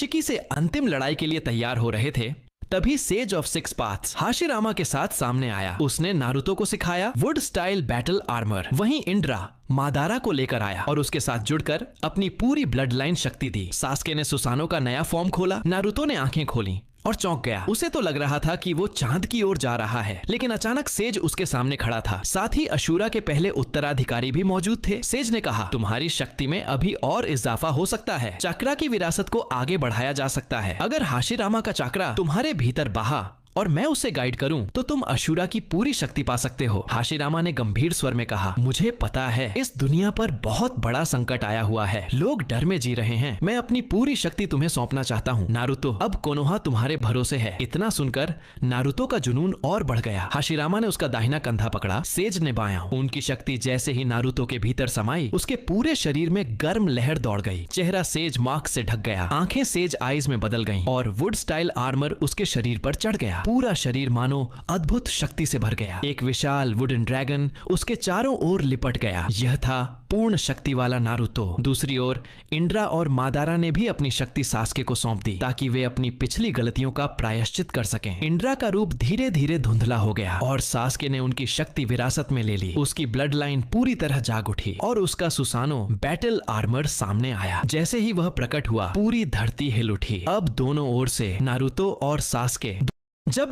चिकी से अंतिम लड़ाई के लिए तैयार हो रहे थे, तभी sage of six paths Hashirama के साथ सामने आया। उसने नारुतो को सिखाया वुड स्टाइल बैटल आर्मर। वहीं इंड्रा मादारा को लेकर आया और उसके साथ जुड़कर अपनी पूरी ब्लड लाइन शक्ति दी। सास्के ने सुसानो का नया फॉर्म खोला। नारुतो ने आंखें खोली और चौंक गया। उसे तो लग रहा था कि वो चांद की ओर जा रहा है, लेकिन अचानक सेज उसके सामने खड़ा था। साथ ही अशूरा के पहले उत्तराधिकारी भी मौजूद थे। सेज ने कहा, तुम्हारी शक्ति में अभी और इजाफा हो सकता है। चक्रा की विरासत को आगे बढ़ाया जा सकता है। अगर हाशिरामा का चक्रा तुम्हारे भीतर बहा और मैं उसे गाइड करूं तो तुम अशूरा की पूरी शक्ति पा सकते हो। हाशिरामा ने गंभीर स्वर में कहा, मुझे पता है इस दुनिया पर बहुत बड़ा संकट आया हुआ है। लोग डर में जी रहे हैं। मैं अपनी पूरी शक्ति तुम्हें सौंपना चाहता हूँ। नारुतो, अब कोनोहा तुम्हारे भरोसे है। इतना सुनकर नारुतो का जुनून और बढ़ गया। हाशिरामा ने उसका दाहिना कंधा पकड़ा, सेज ने बायां। उनकी शक्ति जैसे ही नारुतो के भीतर समाई, उसके पूरे शरीर में गर्म लहर दौड़ गई। चेहरा सेज मार्क से ढक गया, आंखें सेज आईज में बदल गईं और वुड स्टाइल आर्मर उसके शरीर पर चढ़ गया। पूरा शरीर मानो अद्भुत शक्ति से भर गया। एक विशाल वुडन ड्रैगन उसके चारों ओर लिपट गया। यह था पूर्ण शक्ति वाला नारुतो। दूसरी ओर इंड्रा और मादारा ने भी अपनी शक्ति सास्के को सौंप दी ताकि वे अपनी पिछली गलतियों का प्रायश्चित कर सकें। इंड्रा का रूप धीरे धीरे धुंधला हो गया और सास्के ने उनकी शक्ति विरासत में ले ली। उसकी ब्लड लाइन पूरी तरह जाग उठी और उसका सुसानो बैटल आर्मर सामने आया। जैसे ही वह प्रकट हुआ, पूरी धरती हिल उठी। अब दोनों ओर से नारुतो और सास्के जब